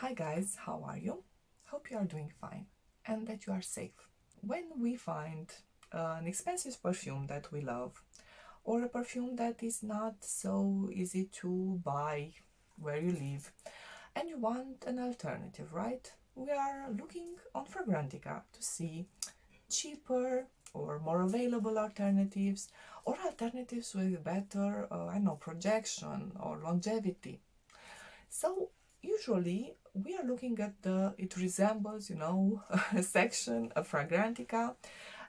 Hi guys, how are you? Hope you are doing fine and that you are safe. When we find an expensive perfume that we love, or a perfume that is not so easy to buy where you live, and you want an alternative, right? We are looking on Fragrantica to see cheaper or more available alternatives, or alternatives with better, projection or longevity. So usually we are looking at the it resembles, section of Fragrantica,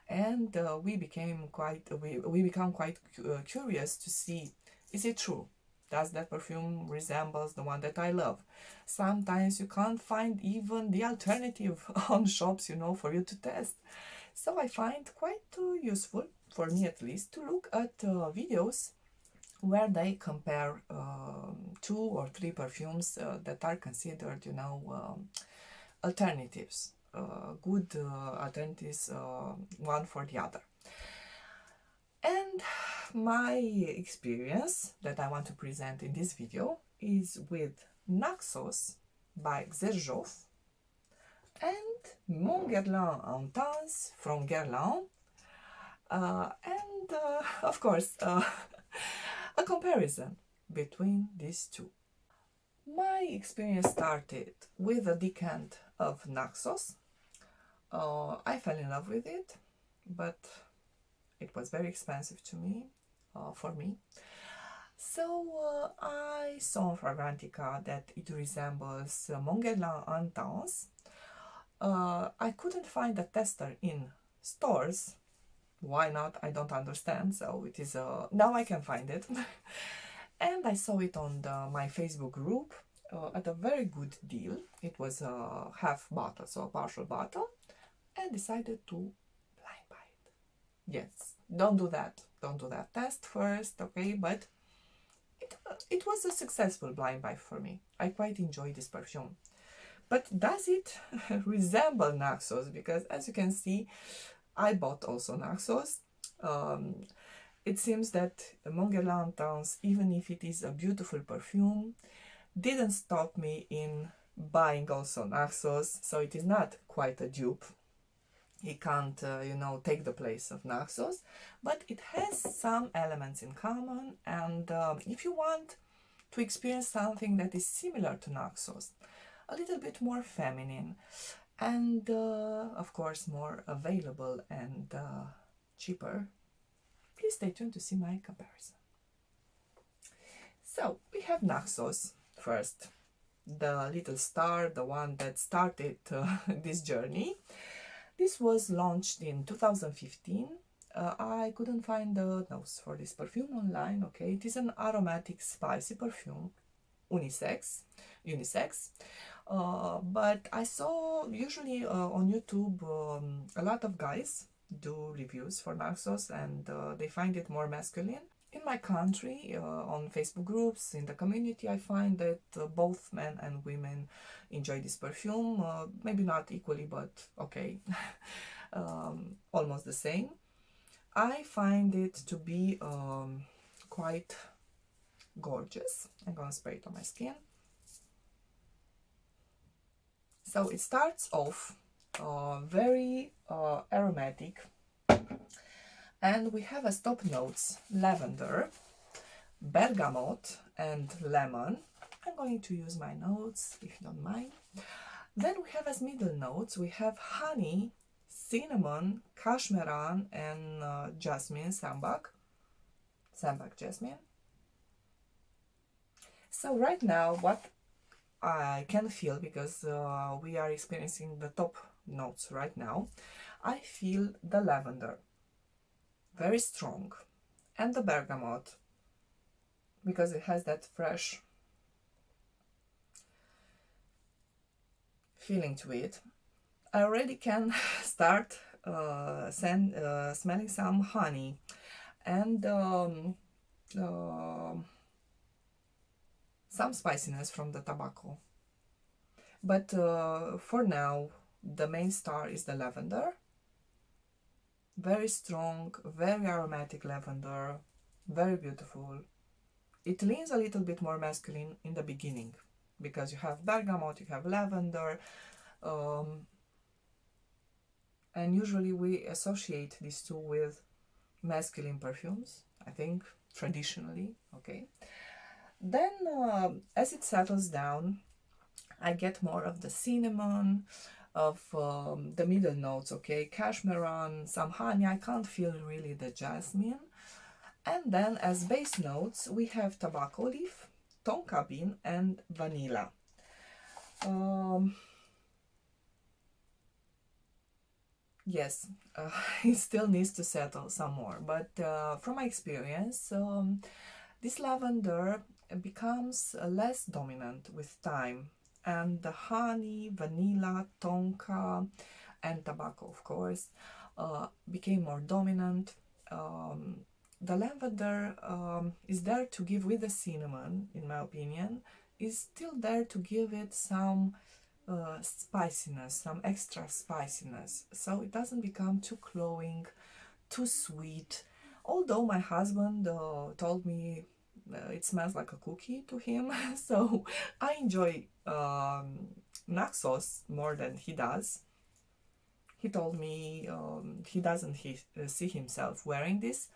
and we become quite curious to see, is it true? Does that perfume resembles the one that I love? Sometimes you can't find even the alternative on shops, for you to test. So I find quite useful, for me at least, to look at videos where they compare two or three perfumes that are considered, alternatives, good alternatives, one for the other. And my experience that I want to present in this video is with Naxos by Xerjoff and Mon Guerlain Intense from Guerlain, and of course a comparison between these two. My experience started with a decant of Naxos. I fell in love with it, but it was very expensive for me. So I saw on Fragrantica that it resembles Mon Guerlain Intense. I couldn't find a tester in stores. Why not? I don't understand. So it is now I can find it. And I saw it on my Facebook group at a very good deal. It was a half bottle, so a partial bottle, and decided to blind buy it. Yes, don't do that. Don't do that. Test first, okay? But it was a successful blind buy for me. I quite enjoy this perfume. But does it resemble Naxos? Because as you can see, I bought also Naxos. It seems that Mon Guerlain Intense, even if it is a beautiful perfume, didn't stop me in buying also Naxos, so it is not quite a dupe. It can't, take the place of Naxos, but it has some elements in common, and if you want to experience something that is similar to Naxos, a little bit more feminine, and of course more available and cheaper, please stay tuned to see my comparison. So we have Naxos first, the little star, the one that started this journey. This was launched in 2015. I couldn't find the notes for this perfume online. Okay, it is an aromatic, spicy perfume, unisex. But I saw usually on YouTube a lot of guys do reviews for Naxos, and they find it more masculine. In my country, on Facebook groups, in the community, I find that both men and women enjoy this perfume. Maybe not equally, but okay, almost the same. I find it to be quite gorgeous. I'm gonna spray it on my skin. So it starts off very aromatic, and we have as top notes lavender, bergamot, and lemon. I'm going to use my notes if you don't mind. Then we have as middle notes, we have honey, cinnamon, cashmeran, and jasmine, sambac jasmine. So right now what I can feel, because we are experiencing the top notes right now, I feel the lavender very strong, and the bergamot, because it has that fresh feeling to it. I already can start smelling some honey and some spiciness from the tobacco. But for now, the main star is the lavender. Very strong, very aromatic lavender, very beautiful. It leans a little bit more masculine in the beginning. because you have bergamot, you have lavender, um, and usually we associate these two with masculine perfumes, I think, traditionally, okay. Then as it settles down, I get more of the cinnamon, of the middle notes, okay, cashmere, some honey. I can't feel really the jasmine. And then as base notes, we have tobacco leaf, tonka bean, and vanilla. Yes, it still needs to settle some more, but from my experience, this lavender becomes less dominant with time, and the honey, vanilla, tonka, and tobacco, of course, became more dominant. The lavender is there to give, with the cinnamon, in my opinion, is still there to give it some spiciness, some extra spiciness, so it doesn't become too cloying, too sweet. Although my husband told me it smells like a cookie to him, so I enjoy Naxos more than he does. He told me he doesn't see himself wearing this,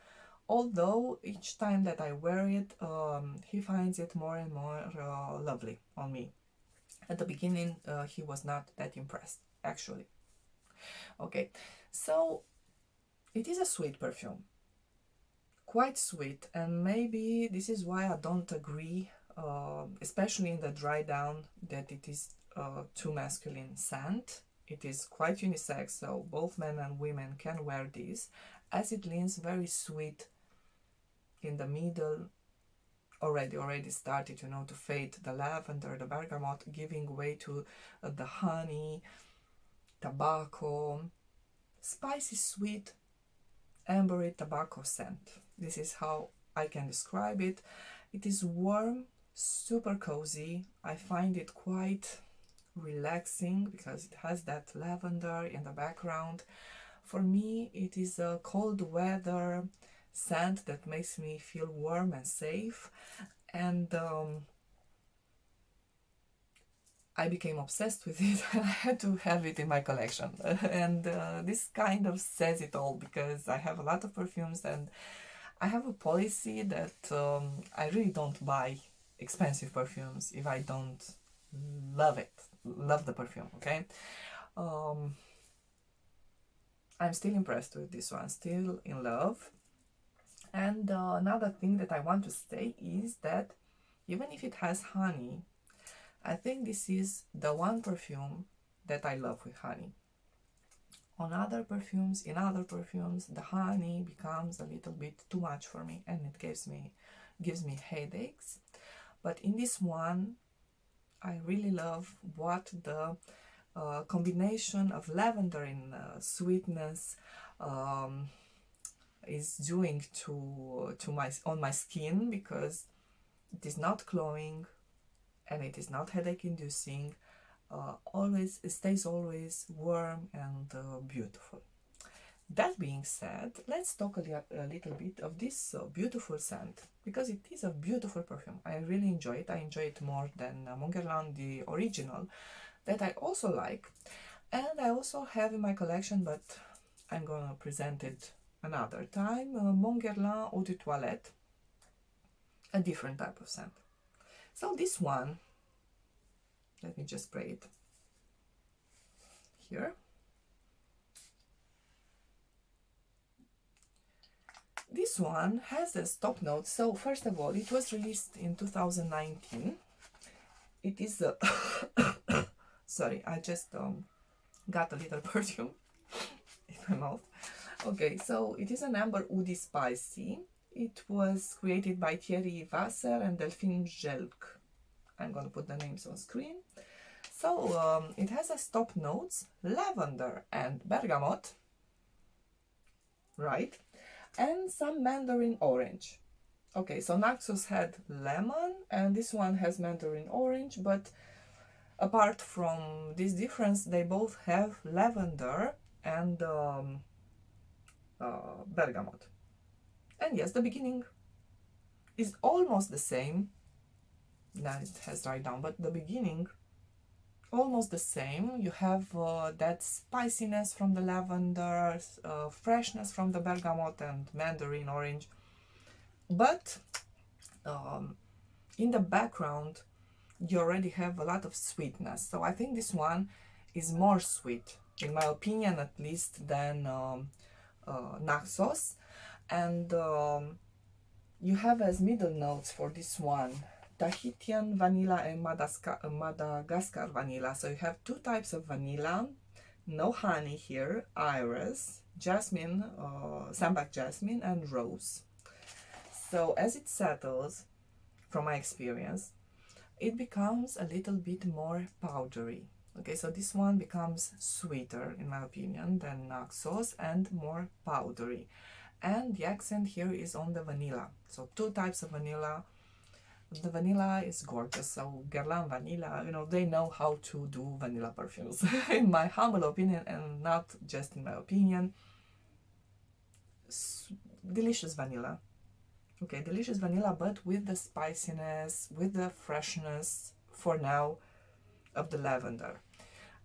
although each time that I wear it, he finds it more and more lovely on me. At the beginning, he was not that impressed, actually. Okay, so it is a sweet perfume, quite sweet, and maybe this is why I don't agree, especially in the dry down, that it is too masculine scent. It is quite unisex, so both men and women can wear this, as it leans very sweet in the middle. Already started, you know, to fade the lavender, the bergamot, giving way to the honey, tobacco, spicy, sweet, ambery tobacco scent. This is how I can describe it. It is warm, super cozy. I find it quite relaxing because it has that lavender in the background. For me, it is a cold weather scent that makes me feel warm and safe, and I became obsessed with it. I had to have it in my collection, and this kind of says it all, because I have a lot of perfumes, and I have a policy that I really don't buy expensive perfumes if I don't love the perfume, okay. I'm still impressed with this one, still in love. And another thing that I want to say is that even if it has honey, I think this is the one perfume that I love with honey. In other perfumes, the honey becomes a little bit too much for me, and it gives me headaches. But in this one, I really love what the combination of lavender and sweetness is doing to my skin, because it is not cloying and it is not headache inducing. It stays always warm and beautiful. That being said, let's talk a little bit of this beautiful scent, because it is a beautiful perfume. I really enjoy it. I enjoy it more than Mon Guerlain, the original, that I also like. And I also have in my collection, but I'm gonna present it another time, Mon Guerlain Eau de Toilette, a different type of scent. So this one, let me just spray it here. This one has a stop note. So first of all, it was released in 2019. It is a sorry, I just got a little perfume in my mouth. Okay, so it is an amber woody spicy. It was created by Thierry Vasser and Delphine Gelk. I'm gonna put the names on screen. So it has a stop notes, lavender and bergamot, right? And some mandarin orange. Okay, so Naxos had lemon and this one has mandarin orange, but apart from this difference, they both have lavender and bergamot. And yes, the beginning is almost the same. now it has dried down, but the beginning almost the same. You have that spiciness from the lavender, freshness from the bergamot and mandarin orange, but in the background you already have a lot of sweetness. So I think this one is more sweet, in my opinion at least, than Naxos. And you have as middle notes for this one Tahitian vanilla and Madagascar vanilla. So you have two types of vanilla, no honey here, iris, jasmine, sambac jasmine, and rose. So as it settles, from my experience, it becomes a little bit more powdery. Okay, so this one becomes sweeter, in my opinion, than Naxos, and more powdery. And the accent here is on the vanilla. So two types of vanilla. The vanilla is gorgeous. So Guerlain Vanilla, you know, they know how to do vanilla perfumes, in my humble opinion, and not just in my opinion. Delicious vanilla. Okay, delicious vanilla, but with the spiciness, with the freshness, for now, of the lavender.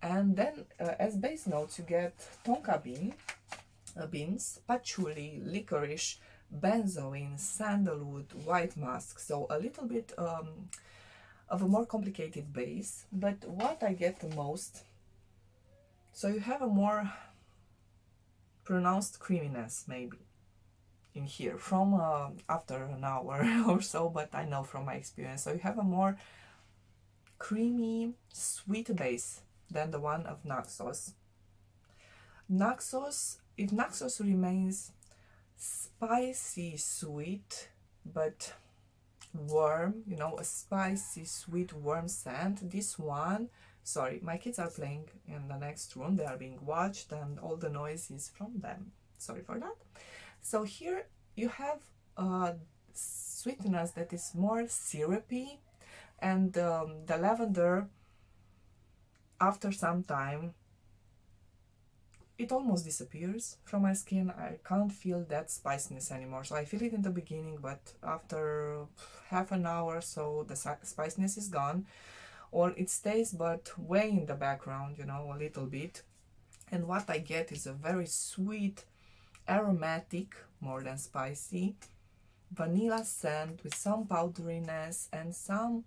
And then as base notes you get tonka beans, patchouli, licorice, benzoin, sandalwood, white musk. So a little bit of a more complicated base, but what I get the most, so you have a more pronounced creaminess maybe in here from after an hour or so, but I know from my experience. So you have a more creamy, sweet base than the one of Naxos. If Naxos remains spicy sweet, but warm, you know, a spicy sweet warm scent, this one, sorry, my kids are playing in the next room, they are being watched and all the noise is from them, sorry for that. So here you have sweetness that is more syrupy, and the lavender, after some time, it almost disappears from my skin. I can't feel that spiciness anymore. So I feel it in the beginning, but after half an hour or so, the spiciness is gone, or it stays but way in the background, you know, a little bit. And what I get is a very sweet, aromatic, more than spicy, vanilla scent with some powderiness and some.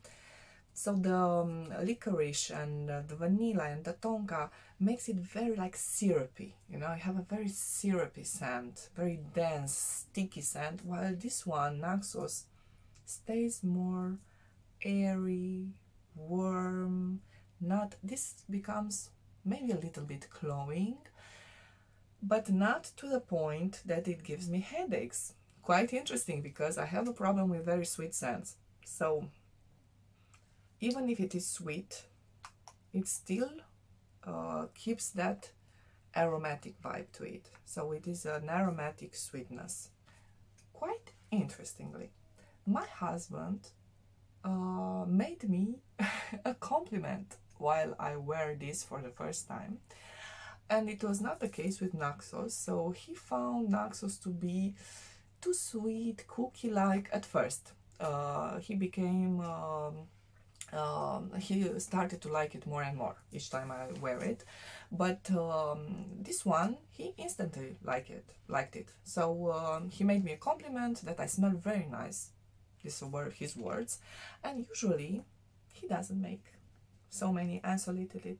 So the licorice and the vanilla and the tonka makes it very like syrupy, you know, I have a very syrupy scent, very dense, sticky scent, while this one, Naxos, stays more airy, warm, not, this becomes maybe a little bit cloying, but not to the point that it gives me headaches. Quite interesting, because I have a problem with very sweet scents. So even if it is sweet, it still keeps that aromatic vibe to it. So it is an aromatic sweetness. Quite interestingly, my husband made me a compliment while I wear this for the first time. And it was not the case with Naxos. So he found Naxos to be too sweet, cookie-like at first. He became... he started to like it more and more each time I wear it, but this one he instantly liked it. So he made me a compliment that I smell very nice. These were his words, and usually he doesn't make so many unsolicited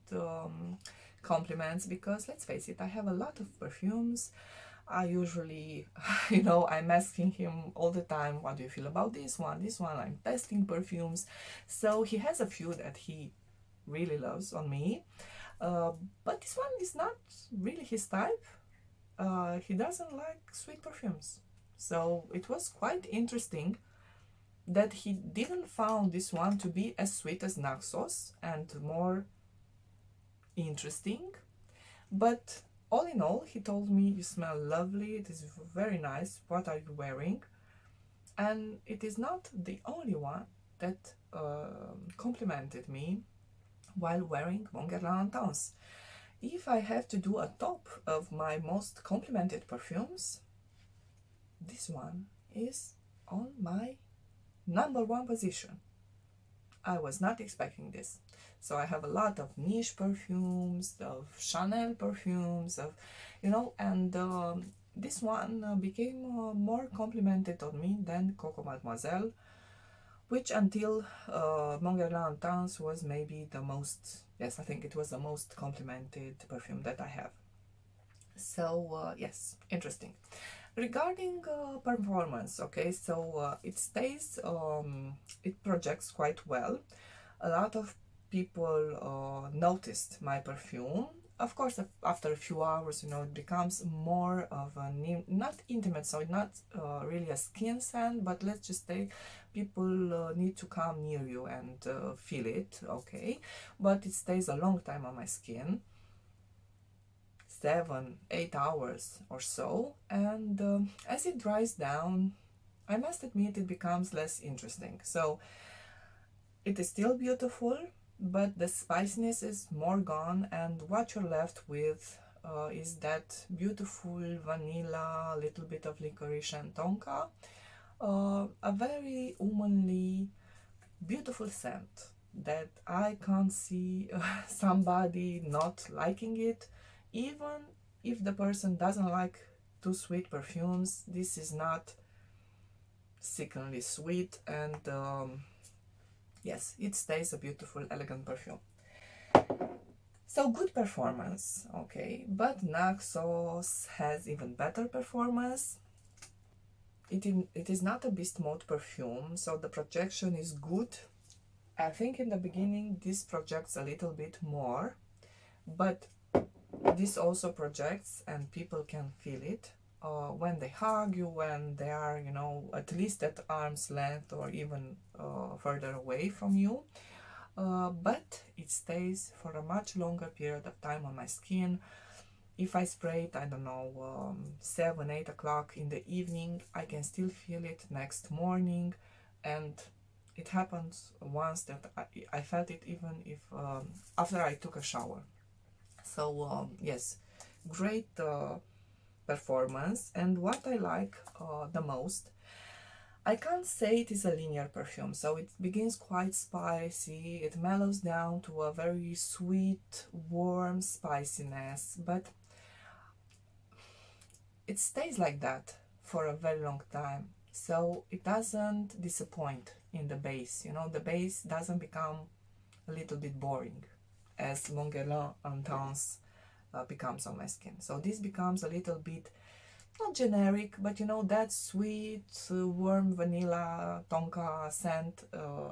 compliments, because let's face it, I have a lot of perfumes. I usually, you know, I'm asking him all the time, what do you feel about this one, I'm testing perfumes. So he has a few that he really loves on me, but this one is not really his type. He doesn't like sweet perfumes. So it was quite interesting that he didn't found this one to be as sweet as Naxos and more interesting, but all in all, he told me, you smell lovely, it is very nice, what are you wearing? And it is not the only one that complimented me while wearing Mon Guerlain Intense. If I have to do a top of my most complimented perfumes, this one is on my #1 position. I was not expecting this. So I have a lot of niche perfumes, of Chanel perfumes, of, you know, and this one became more complimented on me than Coco Mademoiselle, which until Mon Guerlain Intense was maybe the most, yes, I think it was the most complimented perfume that I have. So yes, interesting. Regarding performance, okay, so it stays, it projects quite well. A lot of people noticed my perfume. Of course, after a few hours, you know, it becomes more of a not intimate, so not really a skin scent, but let's just say people need to come near you and feel it, okay? But it stays a long time on my skin, 7, 8 hours or so, and as it dries down, I must admit it becomes less interesting. So it is still beautiful, but the spiciness is more gone, and what you're left with is that beautiful vanilla, little bit of licorice and tonka, a very womanly, beautiful scent that I can't see somebody not liking it. Even if the person doesn't like too sweet perfumes, this is not sickeningly sweet, and yes, it stays a beautiful, elegant perfume. So good performance, okay, but Naxos has even better performance. It is not a beast mode perfume, so the projection is good. I think in the beginning this projects a little bit more, but this also projects and people can feel it when they hug you, when they are, you know, at least at arm's length or even further away from you. But it stays for a much longer period of time on my skin. If I spray it, I don't know, 7, 8 o'clock in the evening, I can still feel it next morning. And it happens once that I felt it even if after I took a shower. So yes, great performance. And what I like the most, I can't say it is a linear perfume, so it begins quite spicy, it mellows down to a very sweet, warm spiciness, but it stays like that for a very long time, so it doesn't disappoint in the base, you know, the base doesn't become a little bit boring as Mon Guerlain Intense becomes on my skin. So this becomes a little bit, not generic, but you know, that sweet, warm vanilla tonka scent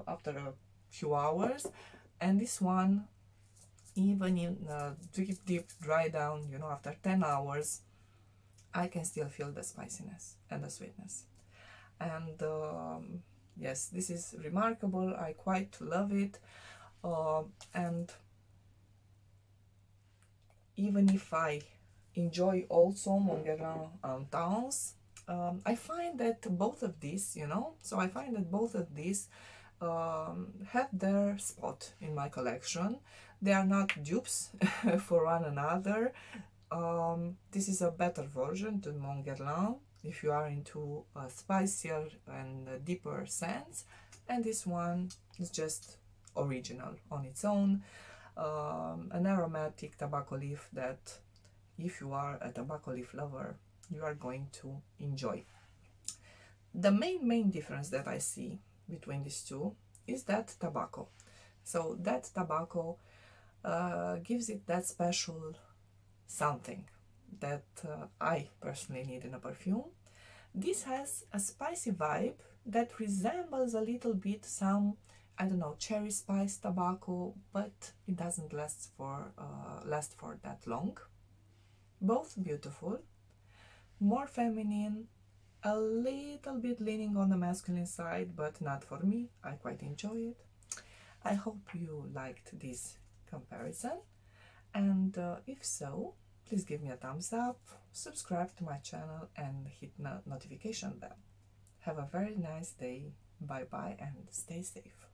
after a few hours. And this one, even in deep dry down, you know, after 10 hours, I can still feel the spiciness and the sweetness. And yes, this is remarkable. I quite love it. And even if I enjoy also Mon Guerlain Intense, I find that both of these, you know, so I find that both of these have their spot in my collection. They are not dupes for one another. This is a better version to Mon Guerlain if you are into spicier and deeper scents, and this one is just original on its own. An aromatic tobacco leaf that, if you are a tobacco leaf lover, you are going to enjoy. The main difference that I see between these two is that tobacco. So that tobacco gives it that special something that I personally need in a perfume. This has a spicy vibe that resembles a little bit some, I don't know, cherry spice tobacco, but it doesn't last for that long. Both beautiful, more feminine, a little bit leaning on the masculine side, but not for me. I quite enjoy it. I hope you liked this comparison, and if so, please give me a thumbs up, subscribe to my channel, and hit the notification bell. Have a very nice day. Bye bye and stay safe.